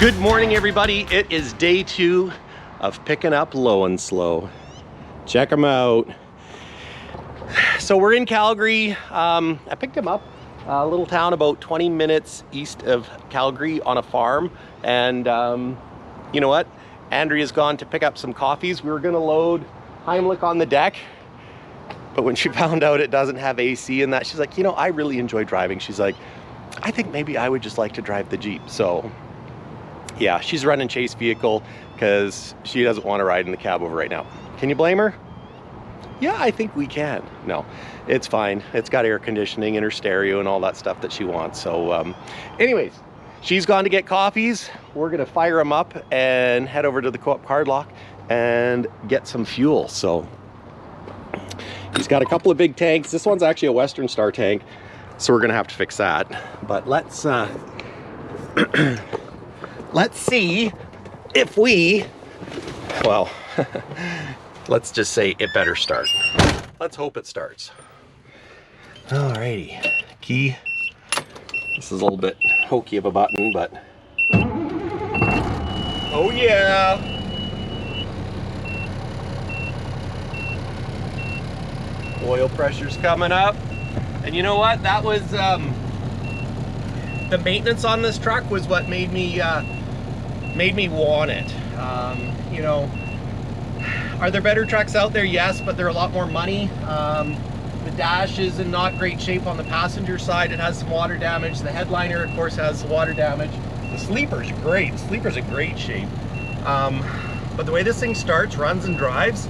Good morning, everybody. It is day 2 of picking up Low and Slow. Check them out. So we're in Calgary. I picked him up a little town about 20 minutes east of Calgary on a farm. And you know what? Andrea's gone to pick up some coffees. We were gonna load Heimlich on the deck, but when she found out it doesn't have AC and that, she's like, you know, I really enjoy driving. She's like, I think maybe I would just like to drive the Jeep. So yeah, she's running Chase vehicle because she doesn't want to ride in the cab over right now. Can you blame her? Yeah, I think we can. No, it's fine. It's got air conditioning in her stereo and all that stuff that she wants. So anyways, she's gone to get coffees. We're gonna fire them up and head over to the Co-op card lock and get some fuel. So he's got a couple of big tanks. This one's actually a Western Star tank, so we're gonna have to fix that. But let's let's see if we, well, let's just say it better start. Let's hope it starts. Alrighty, key. This is a little bit hokey of a button, but oh yeah. Oil pressure's coming up. And you know what? That was, the maintenance on this truck was what made me want it. You know, are there better trucks out there? Yes, but they're a lot more money. The dash is in not great shape on the passenger side. It has some water damage. The headliner, of course, has water damage. The sleeper's great. The sleeper's in great shape. But the way this thing starts, runs, and drives,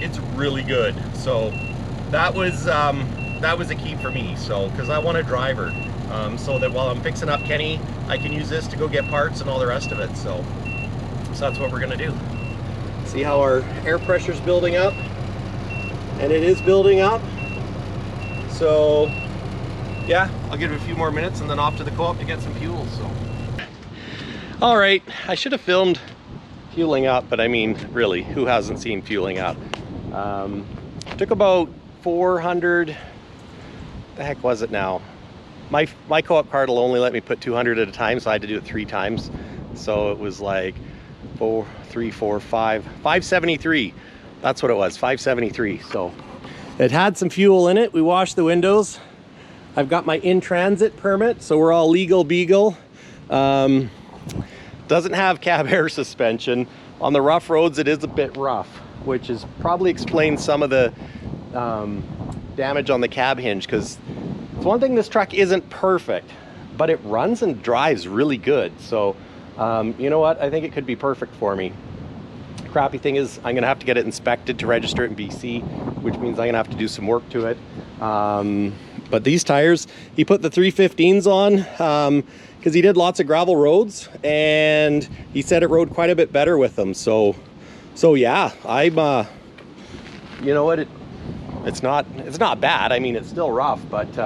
it's really good. So that was a key for me. So, because I want a driver, so that while I'm fixing up Kenny, I can use this to go get parts and all the rest of it. So that's what we're gonna do. See how our air pressure's building up, and it is building up. So yeah, I'll give it a few more minutes and then off to the Co-op to get some fuel. So all right, I should have filmed fueling up, but I mean, really, who hasn't seen fueling up? Took about 400, the heck was it now? My Co-op card will only let me put 200 at a time, so I had to do it 3 times. So it was like 573. That's what it was, 573. So it had some fuel in it. We washed the windows. I've got my in-transit permit, so we're all legal beagle. Doesn't have cab air suspension. On the rough roads, it is a bit rough, which is probably explains some of the damage on the cab hinge, because it's one thing, this truck isn't perfect, but it runs and drives really good. So you know what, I think it could be perfect for me. Crappy thing is I'm gonna have to get it inspected to register it in BC, which means I'm gonna have to do some work to it. But these tires, he put the 315s on because he did lots of gravel roads, and he said it rode quite a bit better with them. So yeah, I'm you know what, it's not bad. I mean, it's still rough, but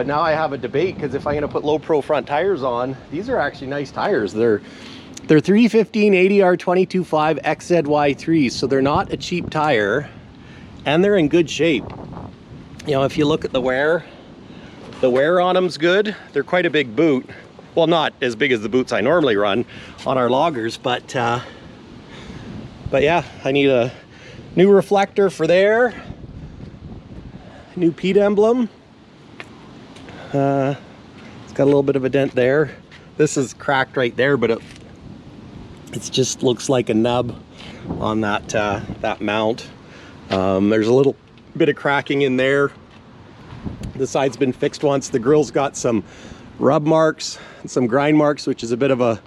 now I have a debate, because if I'm gonna put low pro front tires on, these are actually nice tires. They're 315 ADR 22.5 XZY3s, so they're not a cheap tire, and they're in good shape. You know, if you look at the wear on them's good. They're quite a big boot. Well, not as big as the boots I normally run on our loggers, but yeah, I need a new reflector for there. New Pete emblem. It's got a little bit of a dent there. This is cracked right there, but it just looks like a nub on that that mount. There's a little bit of cracking in there. The side's been fixed once. The grill's got some rub marks and some grind marks, which is a bit of a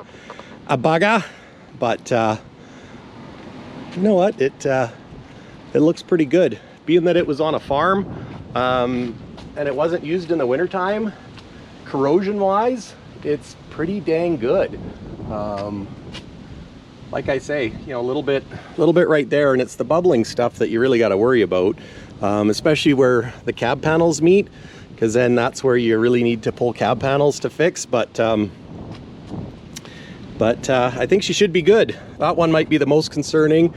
bugger, but you know what, it looks pretty good. Being that it was on a farm, and it wasn't used in the wintertime, corrosion wise, it's pretty dang good. Like I say, you know, a little bit right there, and it's the bubbling stuff that you really got to worry about, especially where the cab panels meet, because then that's where you really need to pull cab panels to fix. But I think she should be good. That one might be the most concerning,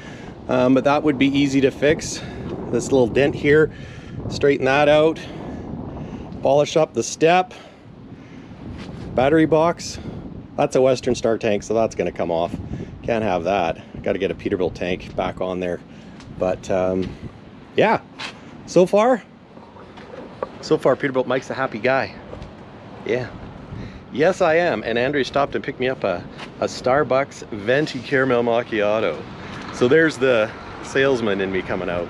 but that would be easy to fix. This little dent here, straighten that out, polish up the step, battery box, That's a Western Star tank, so that's going to come off. Can't have that. Got to get a Peterbilt tank back on there. But yeah, so far Peterbilt Mike's a happy guy. Yeah. Yes, I am. And Andre stopped and picked me up a Starbucks venti caramel macchiato. So there's the salesman in me coming out.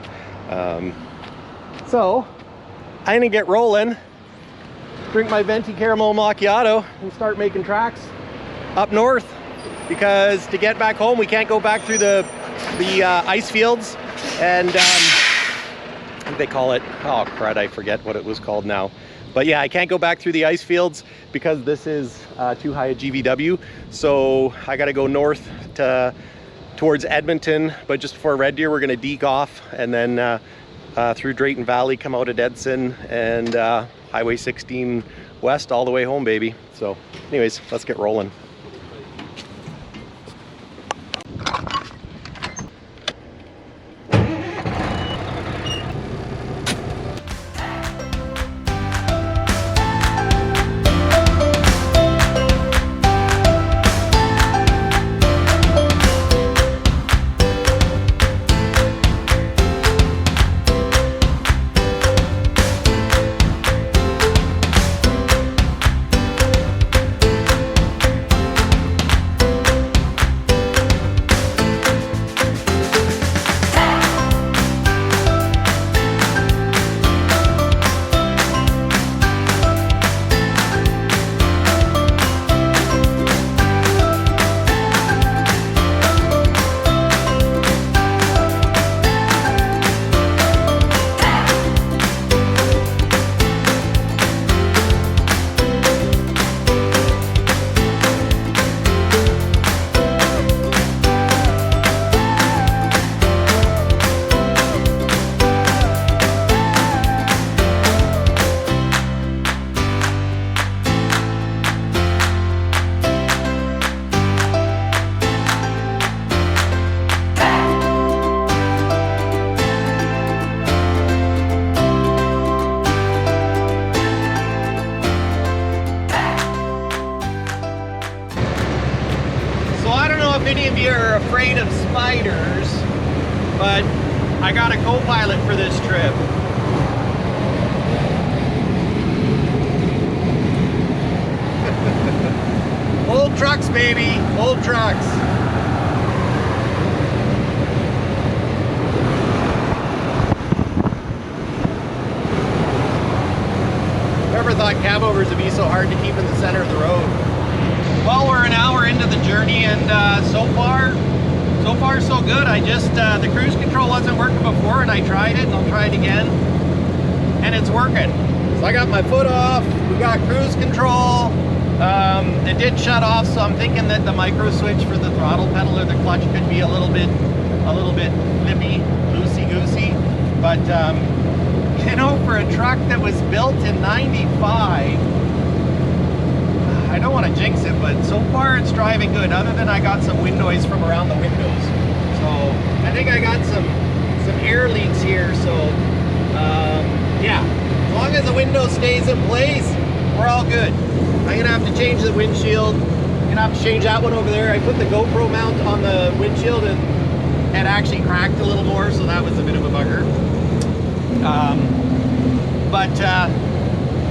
So I'm gonna get rolling, drink my venti caramel macchiato, and start making tracks up north, because to get back home we can't go back through the ice fields, and what do they call it? Oh crud, I forget what it was called now. But yeah, I can't go back through the ice fields because this is too high a GVW. So I got to go north towards Edmonton, but just before Red Deer we're going to deke off, and then through Drayton Valley, come out at Edson, and Highway 16 west all the way home, baby. So anyways, let's get rolling. Any of you are afraid of spiders, but I got a co-pilot for this trip. Old trucks, baby, old trucks. Never thought cab overs would be so hard to keep in the center of the road. Well, we're an hour into the journey, and so far so good. I just, the cruise control wasn't working before, and I tried it, and I'll try it again, and it's working. So I got my foot off, we got cruise control, it did shut off, so I'm thinking that the micro switch for the throttle pedal or the clutch could be a little bit flippy, loosey-goosey, but you know, for a truck that was built in '95, I don't want to jinx it, but so far it's driving good, other than I got some wind noise from around the windows. So I think I got some air leaks here, so yeah, as long as the window stays in place, we're all good. I'm gonna have to change the windshield. I'm gonna have to change that one over there. I put the GoPro mount on the windshield, and it actually cracked a little more, so that was a bit of a bugger.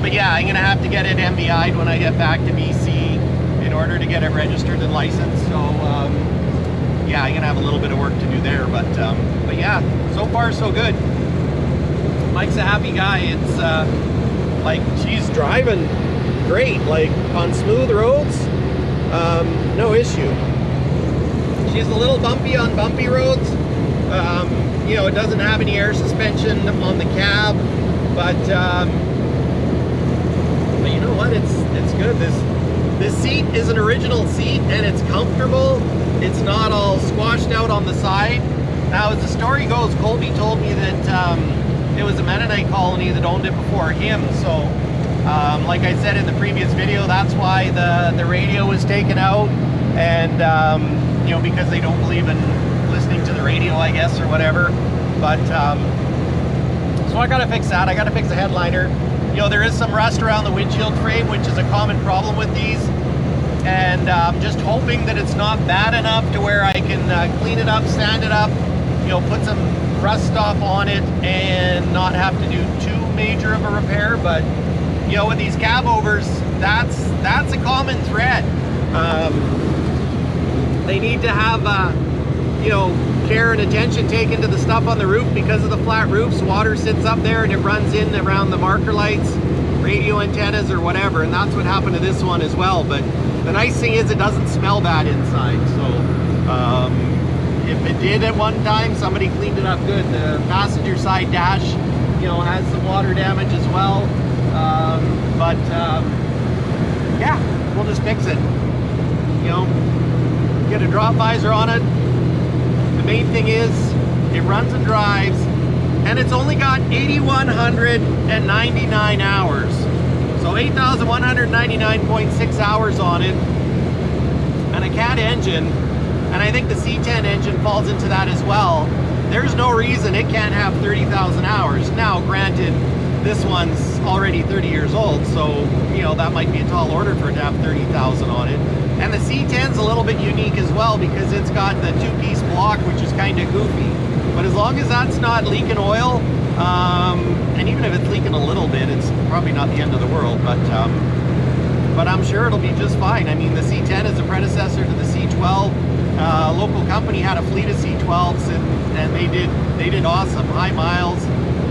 But yeah, I'm gonna have to get it MBI'd when I get back to BC in order to get it registered and licensed. So yeah, I'm gonna have a little bit of work to do there. But yeah, so far so good. Mike's a happy guy. It's like, she's driving great, like on smooth roads, no issue. She's a little bumpy on bumpy roads. You know, it doesn't have any air suspension on the cab, but you know what? It's good. This seat is an original seat, and it's comfortable. It's not all squashed out on the side. Now, as the story goes, Colby told me that it was a Mennonite colony that owned it before him. So, like I said in the previous video, that's why the radio was taken out, and you know, because they don't believe in listening to the radio, I guess, or whatever. But so I gotta fix that. I gotta fix the headliner. You know, there is some rust around the windshield frame, which is a common problem with these. and I'm just hoping that it's not bad enough to where I can clean it up, sand it up, you know, put some rust stop on it and not have to do too major of a repair. But you know, with these cab overs, that's a common thread. They need to have you know, care and attention taken to the stuff on the roof because of the flat roofs. Water sits up there and it runs in around the marker lights, radio antennas, or whatever, and that's what happened to this one as well. But the nice thing is it doesn't smell bad inside, so if it did at one time, somebody cleaned it up good. The passenger side dash, you know, has some water damage as well, but yeah, we'll just fix it. You know, get a drop visor on it. The main thing is it runs and drives, and it's only got 8,199 hours, so 8,199.6 hours on it, and a cat engine, and I think the C10 engine falls into that as well. There's no reason it can't have 30,000 hours. Now, granted, this one's already 30 years old, so you know, that might be a tall order for it to have 30,000 on it. And the C10's a little bit unique as well because it's got the two-piece block, which is kind of goofy. But as long as that's not leaking oil, and even if it's leaking a little bit, it's probably not the end of the world, but I'm sure it'll be just fine. I mean, the C10 is a predecessor to the C12. Local company had a fleet of C12s, and they did awesome. High miles,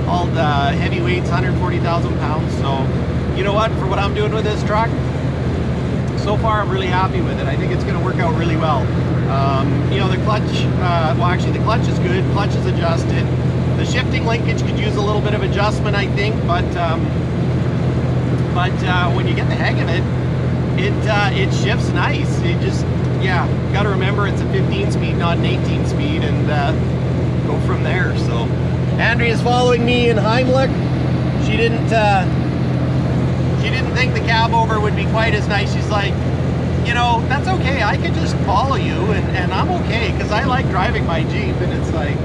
all the heavy weights, 140,000 pounds. So, you know what, for what I'm doing with this truck, so far I'm really happy with it. I think it's going to work out really well. You know, the clutch, well actually the clutch is good, clutch is adjusted. The shifting linkage could use a little bit of adjustment, I think, but when you get the hang of it, it shifts nice. It just, yeah, got to remember it's a 15 speed, not an 18 speed, and go from there. So Andrea's following me in Heimlich. She didn't think the cab over would be quite as nice. She's like, you know, that's okay, I could just follow you and I'm okay, because I like driving my Jeep. And it's like,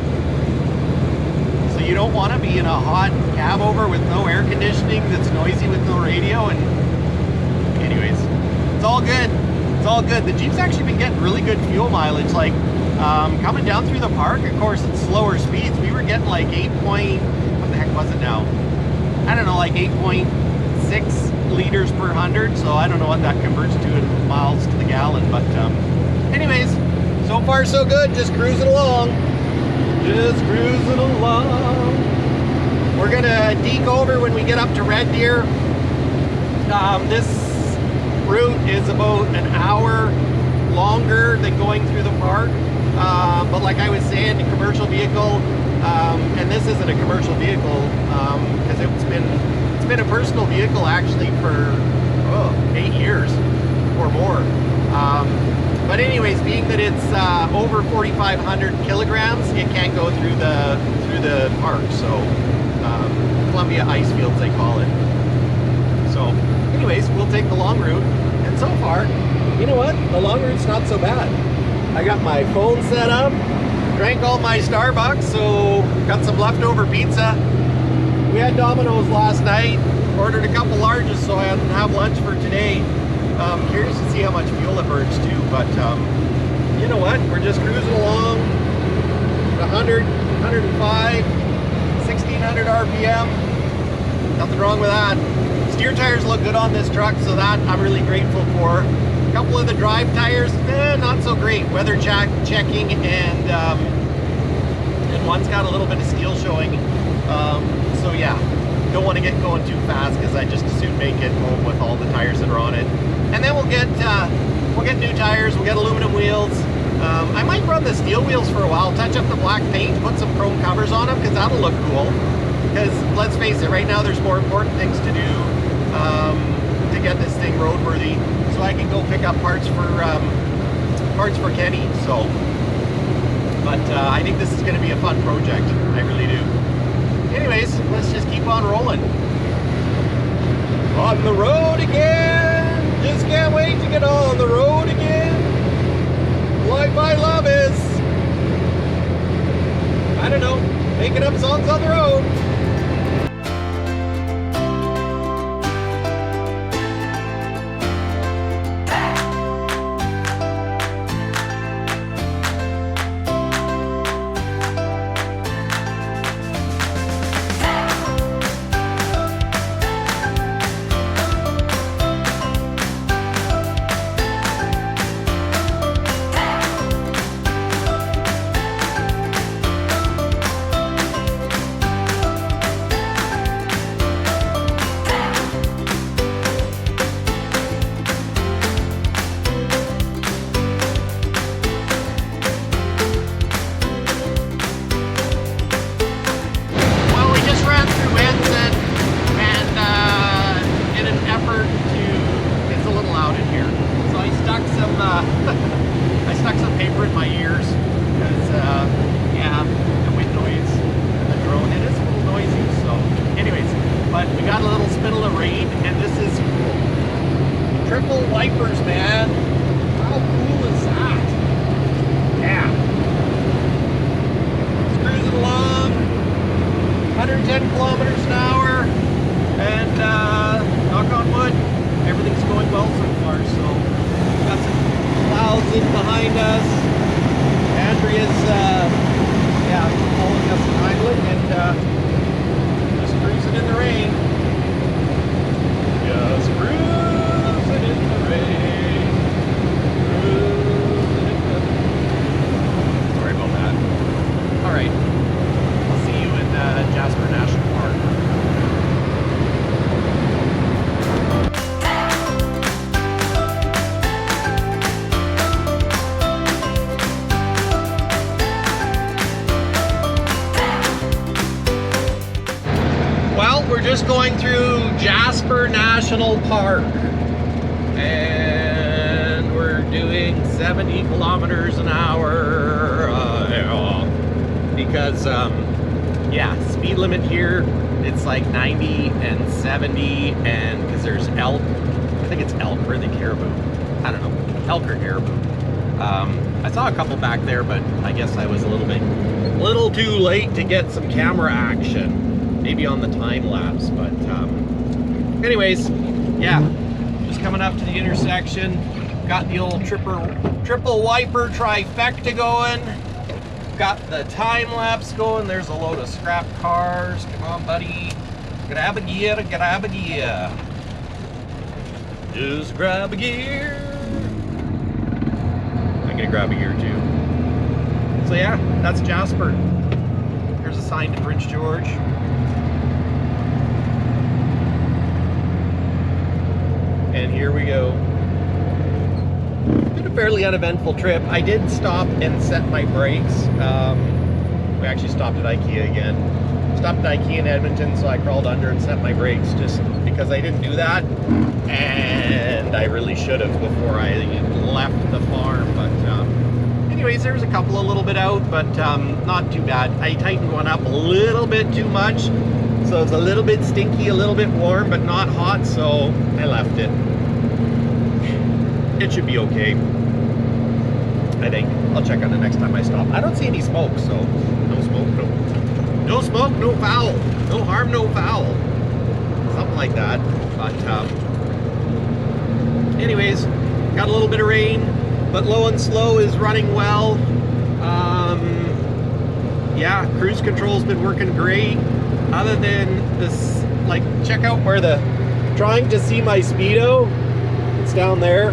so you don't want to be in a hot cab over with no air conditioning that's noisy with no radio. And anyways, it's all good. It's all good. The Jeep's actually been getting really good fuel mileage. Like coming down through the park, of course, at slower speeds, we were getting like 8 point, what the heck was it now? I don't know, like 8.6 liters per 100. So I don't know what that converts to in miles to the gallon. But anyways, so far so good. Just cruising along. Just cruising along. We're gonna deke over when we get up to Red Deer. This route is about an hour longer than going through the park, but like I was saying, a commercial vehicle, and this isn't a commercial vehicle because it's been a personal vehicle actually for 8 years or more. But anyways, being that it's over 4,500 kilograms, it can't go through the park. So Columbia ice fields, they call it. So anyways, we'll take the long route, and so far, you know what? The long route's not so bad. I got my phone set up, drank all my Starbucks, so got some leftover pizza. We had Domino's last night, ordered a couple larges so I didn't have lunch for today. Curious to see how much fuel it burns too, but you know what? We're just cruising along, 100, 105, 1600 RPM. Nothing wrong with that. Steer tires look good on this truck, so that I'm really grateful for. A couple of the drive tires, not so great. Weather checking, and one's got a little bit of steel showing. So yeah, don't want to get going too fast because I just as soon make it home with all the tires that are on it. And then we'll get new tires. We'll get aluminum wheels. I might run the steel wheels for a while, touch up the black paint, put some chrome covers on them because that'll look cool. Because let's face it, right now there's more important things to do to get this thing roadworthy, so I can go pick up parts for Kenny. So, but I think this is going to be a fun project. I really do. Anyways, let's just keep on rolling. On the road again. Just can't wait to get on the road again. Like my love is, I don't know, making up songs on the road. wipers, man. How cool is that? Yeah. Just cruising along, 110 kilometers an hour, and knock on wood, everything's going well so far. So we've got some clouds in behind us. Andrea's following us behind and just cruising in the rain. Just cruising in the rain. Cruising in the... Sorry about that. All right. I'll see you in Jasper National Park. Well, we're just going through Jasper National Park and we're doing 70 kilometers an hour because speed limit here, it's like 90 and 70, and because there's elk, I think it's elk or the caribou, I don't know, elk or caribou. I saw a couple back there, but I guess I was a little too late to get some camera action. Maybe on the time lapse, but anyways, yeah, just coming up to the intersection, got the old triple wiper trifecta going, got the time lapse going. There's a load of scrap cars. Come on, buddy, grab a gear, grab a gear, just grab a gear. I'm gonna grab a gear too. So yeah, that's Jasper. Here's a sign to Prince George. And here we go. Been a fairly uneventful trip. I did stop and set my brakes. We actually stopped at IKEA again. Stopped at IKEA in Edmonton, so I crawled under and set my brakes just because I didn't do that. And I really should have before I left the farm. But anyways, there's a couple a little bit out, but not too bad. I tightened one up a little bit too much. So it's a little bit stinky, a little bit warm, but not hot, so I left it. It should be okay, I think. I'll check on it next time I stop. I don't see any smoke, so no smoke, no smoke, no foul. No harm, no foul. Something like that. But anyways, got a little bit of rain, but low and slow is running well. Yeah, cruise control's been working great. Other than this, like, check out where trying to see my speedo, it's down there.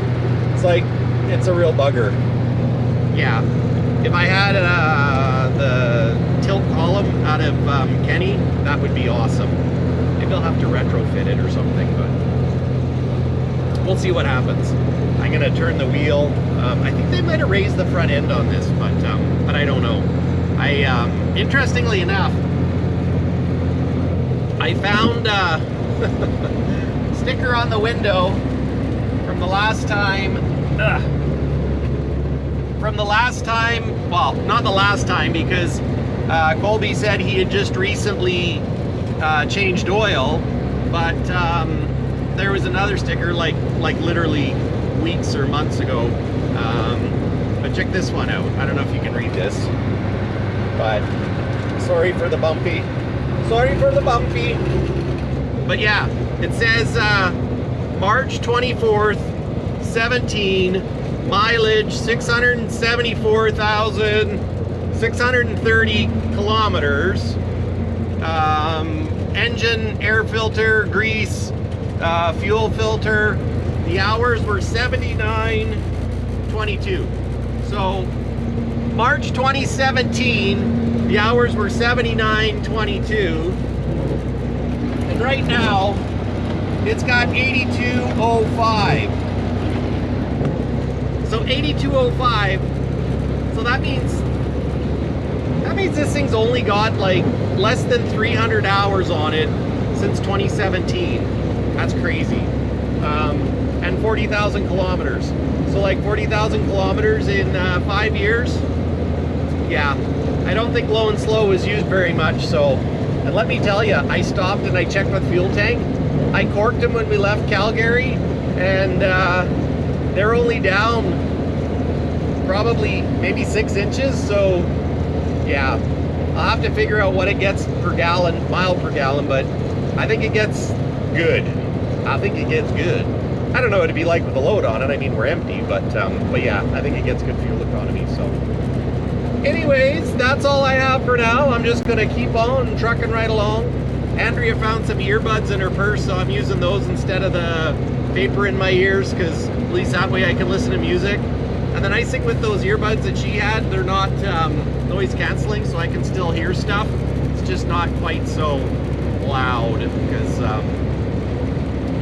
It's like, it's a real bugger. Yeah, if I had the tilt column out of Kenny, that would be awesome. Maybe I'll have to retrofit it or something, but we'll see what happens. I'm gonna turn the wheel. I think they might have raised the front end on this, but I don't know. Interestingly enough, I found a sticker on the window from the last time. Well, not the last time, because Colby said he had just recently changed oil, but there was another sticker like literally weeks or months ago. But check this one out. I don't know if you can read this, but sorry for the bumpy. Sorry for the bumpy. But yeah, it says March 24th, 17, mileage 674,630 kilometers. Engine, air filter, grease, fuel filter. The hours were 79:22. So March 2017, the hours were 79:22. And right now, it's got 82:05. So 82:05. So that means this thing's only got like less than 300 hours on it since 2017. That's crazy. And 40,000 kilometers. So like 40,000 kilometers in 5 years. Yeah, I don't think low and slow was used very much. So, and let me tell you, I stopped and I checked with fuel tank. I corked him when we left Calgary, and they're only down probably maybe 6 inches. So yeah, I'll have to figure out what it gets per gallon, mile per gallon, but I think it gets good. I think it gets good. I don't know what it'd be like with a load on it. I mean, we're empty, but yeah, I think it gets good fuel economy. So anyways, that's all I have for now. I'm just gonna keep on trucking right along. Andrea found some earbuds in her purse, so I'm using those instead of the paper in my ears, because at least that way I can listen to music. And the nice thing with those earbuds that she had, they're not noise canceling, so I can still hear stuff. It's just not quite so loud, because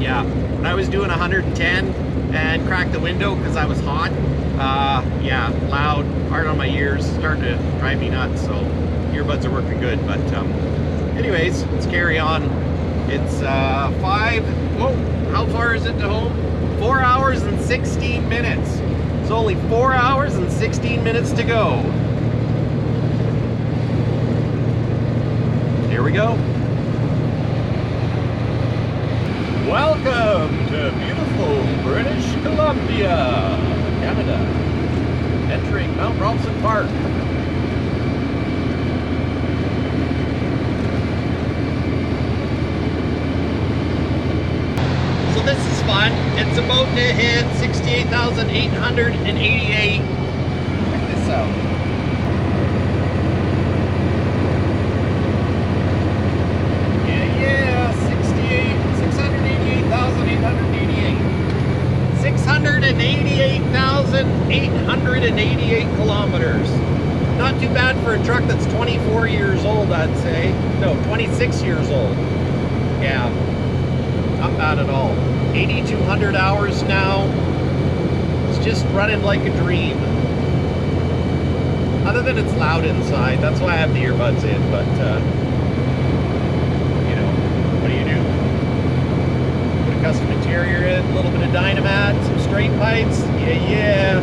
yeah, when I was doing 110 and cracked the window because I was hot, yeah, loud, hard on my ears, starting to drive me nuts. So earbuds are working good. But anyways, let's carry on. It's whoa, how far is it to home? 4 hours and 16 minutes. It's only 4 hours and 16 minutes to go. Here we go. Welcome to beautiful British Columbia, Canada. Entering Mount Robson Park. So this is fun. It's about to hit 68,888. Check this out. Yeah, 688,888 kilometers. Not too bad for a truck that's 24 years old, I'd say. No, 26 years old. Yeah, not bad at all. 8,200 hours now. It's just running like a dream. Other than it's loud inside. That's why I have the earbuds in, but you know, what do you do? Put a custom interior in, a little bit of Dynamat, some straight pipes. Yeah.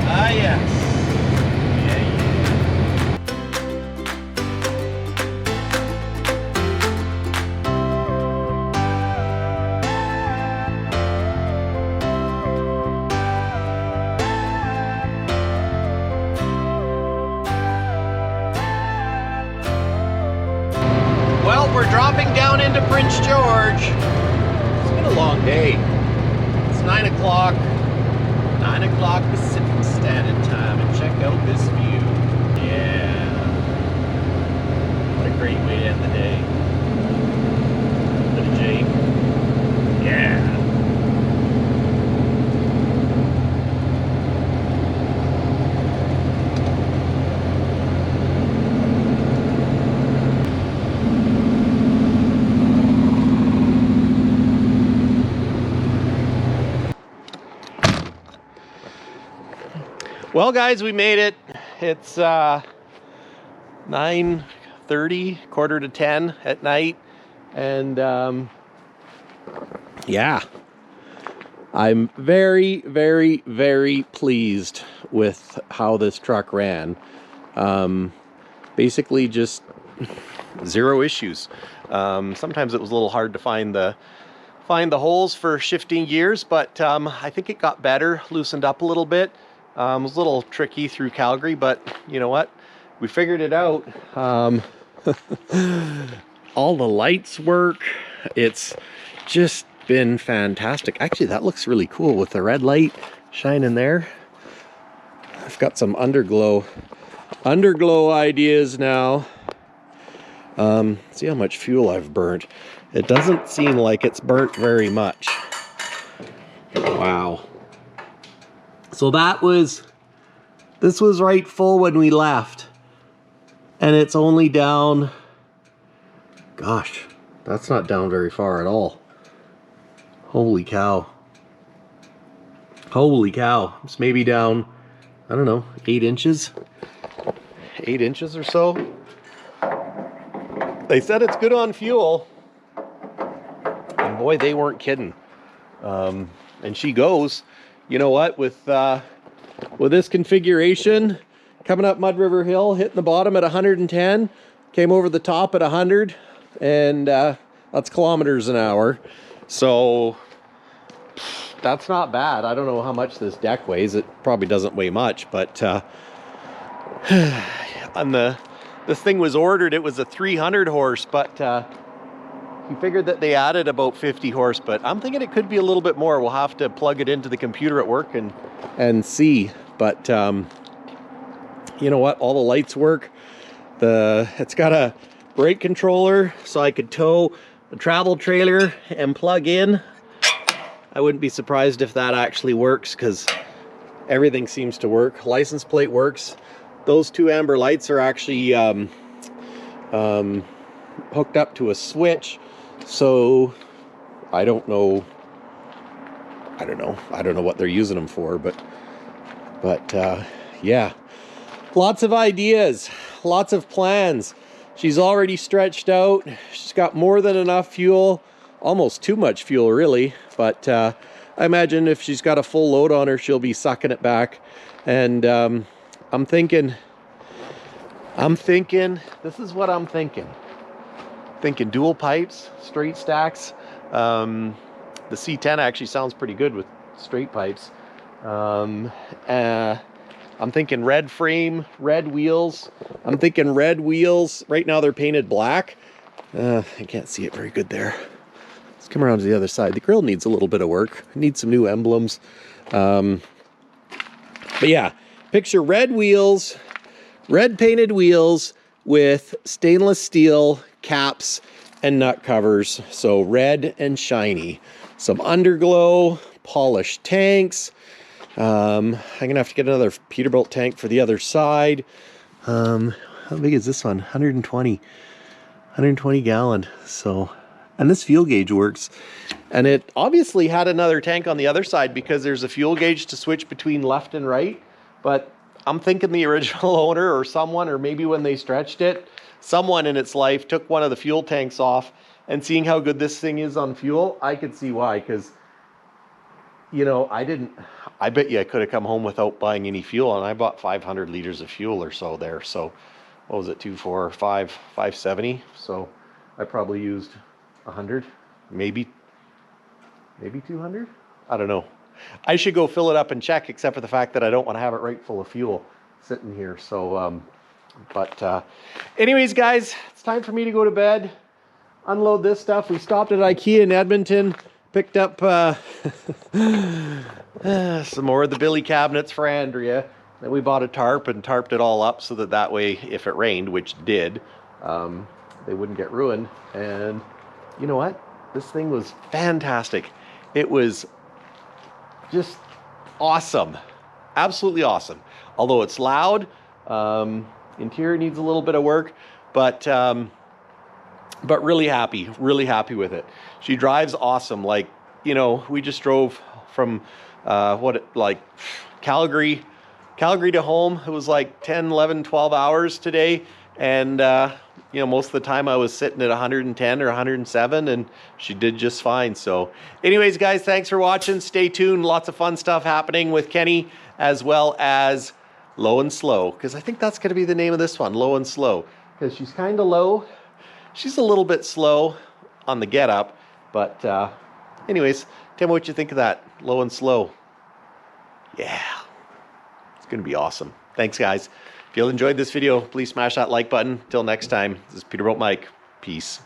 Ah, yes. Well, we're dropping down into Prince George. It's been a long day. It's 9 o'clock. 9 o'clock Pacific Standard Time, and check out this view. Yeah. What a great way to end the day. Bit of Jake. Yeah. Well, guys, we made it. It's 9:30, quarter to 10 at night, and yeah, I'm very, very, very pleased with how this truck ran. Basically, just zero issues. Sometimes it was a little hard to find the holes for shifting gears, but I think it got better, loosened up a little bit. It was a little tricky through Calgary, but you know what? We figured it out. All the lights work. It's just been fantastic. Actually, that looks really cool with the red light shining there. I've got some underglow ideas now. See how much fuel I've burnt. It doesn't seem like it's burnt very much. Wow. So this was right full when we left, and it's only down, gosh, that's not down very far at all. Holy cow. Holy cow. It's maybe down, I don't know, 8 inches? 8 inches or so. They said it's good on fuel, and boy, they weren't kidding. And she goes. You know what, with this configuration, coming up Mud River Hill, hitting the bottom at 110, came over the top at 100, and that's kilometers an hour. So that's not bad. I don't know how much this deck weighs. It probably doesn't weigh much, but on this thing was ordered, it was a 300 horse, but he figured that they added about 50 horse, but I'm thinking it could be a little bit more. We'll have to plug it into the computer at work and see. But you know what? All the lights work. It's got a brake controller, so I could tow a travel trailer and plug in. I wouldn't be surprised if that actually works, because everything seems to work. License plate works. Those two amber lights are actually hooked up to a switch. So I don't know what they're using them for, but yeah, lots of ideas, lots of plans. She's already stretched out. She's got more than enough fuel, almost too much fuel really, but I imagine if she's got a full load on her, she'll be sucking it back. And I'm thinking, this is what I'm thinking. Thinking dual pipes, straight stacks. The C10 actually sounds pretty good with straight pipes. I'm thinking red frame, red wheels. I'm thinking red wheels. Right now they're painted black. I can't see it very good there. Let's come around to the other side. The grill needs a little bit of work. It needs some new emblems. But yeah, picture red wheels, red painted wheels with stainless steel caps and nut covers, so red and shiny. Some underglow, polished tanks. I'm gonna have to get another Peterbilt tank for the other side. How big is this one? 120 gallon. So, and this fuel gauge works. And it obviously had another tank on the other side, because there's a fuel gauge to switch between left and right. But I'm thinking the original owner or someone, or maybe when they stretched it, someone in its life took one of the fuel tanks off, and seeing how good this thing is on fuel, I could see why. Because, you know, I bet you I could have come home without buying any fuel, and I bought 500 liters of fuel or so there. So what was it, 570? So I probably used 100, maybe 200. I don't know. I should go fill it up and check, except for the fact that I don't want to have it right full of fuel sitting here. So anyways, guys, it's time for me to go to bed, unload this stuff. We stopped at IKEA in Edmonton, picked up some more of the Billy cabinets for Andrea. Then we bought a tarp and tarped it all up so that way, if it rained, which did, they wouldn't get ruined. And you know what? This thing was fantastic. It was just awesome. Absolutely awesome. Although it's loud, interior needs a little bit of work, but really happy with it. She drives awesome. Like, you know, we just drove from Calgary to home. It was like 10, 11, 12 hours today. And, you know, most of the time I was sitting at 110 or 107, and she did just fine. So anyways, guys, thanks for watching. Stay tuned. Lots of fun stuff happening with Kenny, as well as Low and Slow, because I think that's going to be the name of this one, Low and Slow, because she's kind of low. She's a little bit slow on the get up, but anyways, tell me what you think of that, Low and Slow. Yeah, it's going to be awesome. Thanks, guys. If you enjoyed this video, please smash that like button. Till next time, this is Peterbilt Mike. Peace.